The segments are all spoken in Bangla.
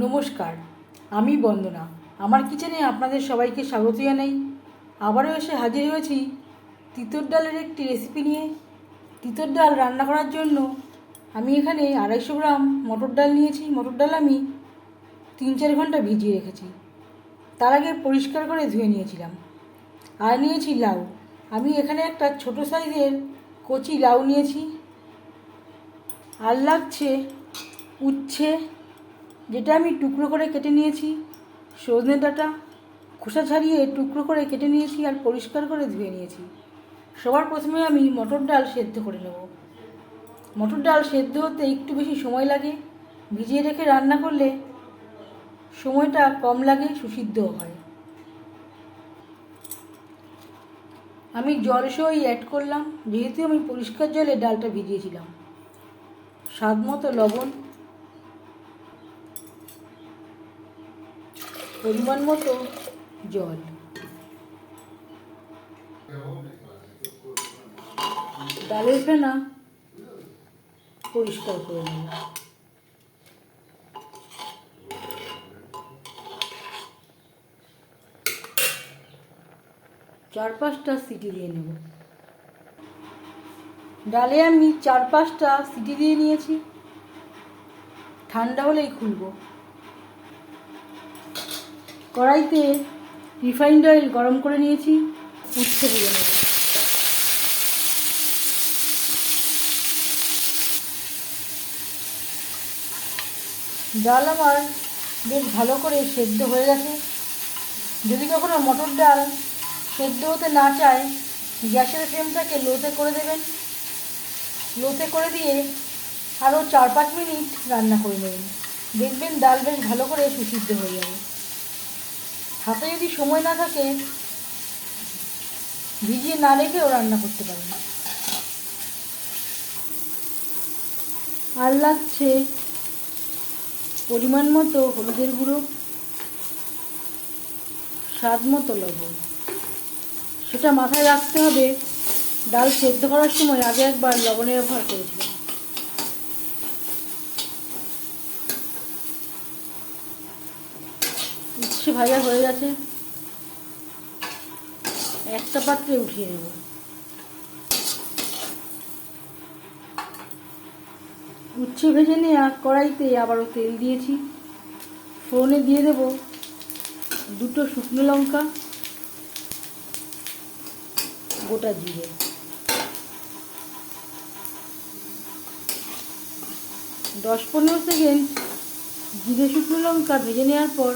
নমস্কার, আমি বন্দনা। আমার কিচেনে আপনাদের সবাইকে স্বাগত জানাই। আবারও এসে হাজির হয়েছি তিতর ডালের একটি রেসিপি নিয়ে। তিতর ডাল রান্না করার জন্য আমি এখানে 250 গ্রাম মটর ডাল নিয়েছি। মটর ডাল আমি 3-4 ঘন্টা ভিজিয়ে রেখেছি। তার আগে পরিষ্কার করে ধুয়ে নিয়েছিলাম। আর নিয়েছি লাউ। আমি এখানে একটা ছোট সাইজের কচি লাউ নিয়েছি। আর লাগছে উচ্ছে, যেটা আমি টুকরো করে কেটে নিয়েছি। সজনে ডাঁটা খোসা ছাড়িয়ে টুকরো করে কেটে নিয়েছি আর পরিষ্কার করে ধুয়ে নিয়েছি। সবার প্রথমে আমি মটর ডাল সেদ্ধ করে নেব। মটর ডাল সেদ্ধ হতে একটু বেশি সময় লাগে। ভিজিয়ে রেখে রান্না করলে সময়টা কম লাগে, সুসিদ্ধও হয়। আমি জল সহই অ্যাড করলাম, যেহেতু আমি পরিষ্কার জলে ডালটা ভিজিয়েছিলাম। স্বাদ মতো লবণ, পরিমাণ মতো জল। ডালের ফেনা পরিষ্কার করে নেব। চার পাঁচটা সিটি দিয়ে নেব। ডালে আমি 4-5টা সিটি দিয়ে নিয়েছি। ঠান্ডা হলেই খুলব। কড়াইতে রিফাইন্ড অয়েল গরম করে নিয়েছি। উচ্ছে ভেজে নেব। ডাল আমার বেশ ভালো করে সেদ্ধ হয়ে গেছে। যদি কখনো মটর ডাল সেদ্ধ হতে না চায়, গ্যাসের ফ্লেমটাকে লোতে করে দেবেন। লোতে করে দিয়ে আরও 4-5 মিনিট রান্না করে নেবেন। দেখবেন ডাল বেশ ভালো করে সুসিদ্ধ হয়ে যাবে। হাতে যদি সময় না থাকে, ভিজিয়ে না রেখেও রান্না করতে পারেন। আর লাগছে পরিমাণ মতো হলুদের গুঁড়ো, স্বাদ মতো লবণ। সেটা মাথায় রাখতে হবে, ডাল সেদ্ধ করার সময় আগে একবার লবণের ব্যবহার করেছিলাম। উচ্ছে ভাজা হয়ে গেছে, একটা পাত্রে উঠিয়ে নেব। উচ্ছে ভেজে নেওয়া কড়াইতে আবারও তেল দিয়েছি। ফোড়নে দিয়ে দেব 2টো শুকনো লঙ্কা, গোটা জিরে। 10-15 সেকেন্ড জিরে শুকনো লঙ্কা ভেজে নেওয়ার পর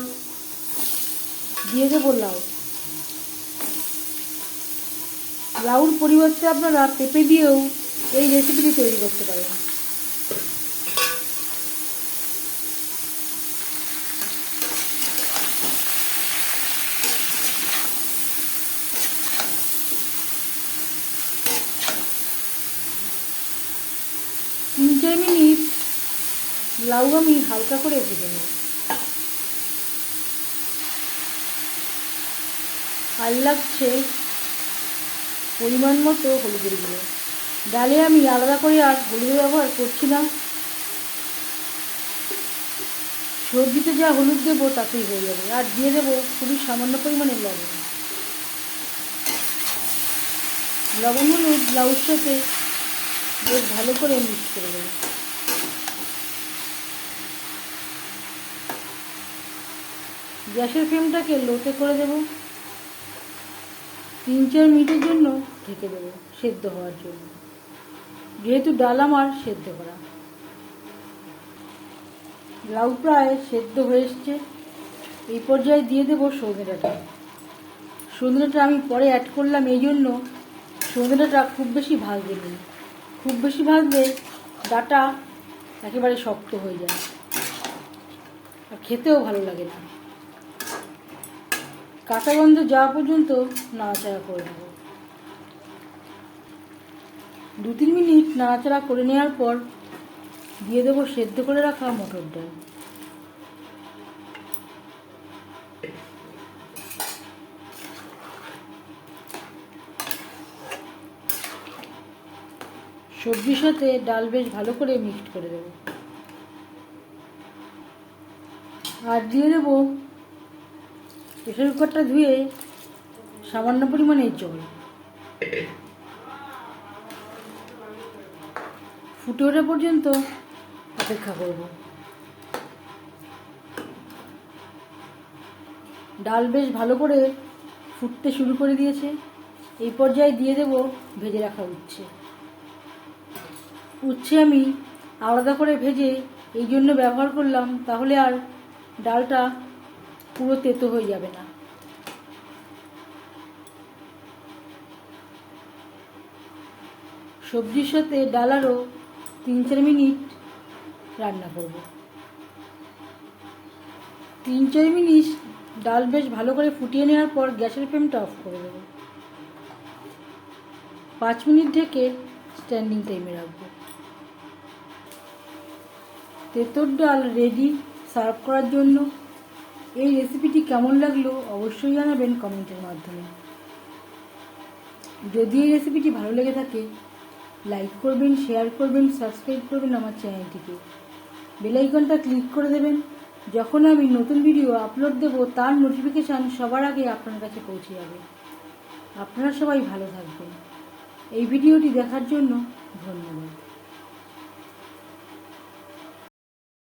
দিয়ে দেবো লাউ। লাউর পরিবর্তে আপনারা পেঁপে দিয়েও এই রেসিপিটি তৈরি করতে পারেন। তিন 4 মিনিট লাউ আমি হালকা করে ভেজে নেব। আর লাগছে পরিমাণ মতো হলুদের গুঁড়ো। ডালে আমি আলাদা করে আর হলুদ ব্যবহার করছি না। সবজিতে যা হলুদ দেবো তাতেই হয়ে যাবে। আর দিয়ে দেবো খুবই সামান্য পরিমাণে লবণ। লবণ হলুদ লাউর সাথে বেশ ভালো করে মিক্স করে দেবো। গ্যাসের ফ্লেমটাকে লোতে করে দেব। 3-4 মিনিটের জন্য ঢেকে দেবো সেদ্ধ হওয়ার জন্য, যেহেতু ডাল আমার সেদ্ধ করা। লাউ প্রায় সেদ্ধ হয়ে এসছে। এই পর্যায়ে দিয়ে দেবো সজনে ডাঁটা। সজনে ডাঁটা আমি পরে অ্যাড করলাম, এই জন্য সজনে ডাঁটা খুব বেশি ভাজতে নেই। খুব বেশি ভাজলে ডাঁটা একেবারে শক্ত হয়ে যায় আর খেতেও ভালো লাগে না। কাঁচা গন্ধ যাওয়া পর্যন্ত নাড়াচাড়া করে নেব। 2-3 মিনিট নাড়াচাড়া করে নেওয়ার পর দিয়ে দেবো সেদ্ধ করে রাখা মটর ডাল। সবজির সাথে ডাল বেশ ভালো করে মিক্সড করে দেবো। আর দিয়ে দেবো প্রেসার কুকারটা ধুয়ে সামান্য পরিমাণে জল। ফুটে ওঠা পর্যন্ত অপেক্ষা করব। ডাল বেশ ভালো করে ফুটতে শুরু করে দিয়েছে। এই পর্যায়ে দিয়ে দেব ভেজে রাখা উচ্ছে। উচ্ছে আমি আলাদা করে ভেজে এই জন্য ব্যবহার করলাম, তাহলে আর ডালটা পুরো তেতো হয়ে যাবে না। সবজির সাথে ডাল আরও 3-4 মিনিট রান্না করব। 3-4 মিনিট ডাল বেশ ভালো করে ফুটিয়ে নেওয়ার পর গ্যাসের ফ্লেমটা অফ করে দেব। 5 মিনিট ঢেকে স্ট্যান্ডিং টাইমে রাখবো। তেঁতুল ডাল রেডি সার্ভ করার জন্য। এই রেসিপিটি কেমন লাগলো অবশ্যই জানাবেন কমেন্টের মাধ্যমে। যদি এই রেসিপিটি ভালো লেগে থাকে লাইক করবেন, শেয়ার করবেন, সাবস্ক্রাইব করবেন আমার চ্যানেলটিকে। বেল আইকনটা ক্লিক করে দেবেন। যখন আমি নতুন ভিডিও আপলোড দেব তার নোটিফিকেশান সবার আগে আপনার কাছে পৌঁছে যাবে। আপনারা সবাই ভালো থাকবেন। এই ভিডিওটি দেখার জন্য ধন্যবাদ।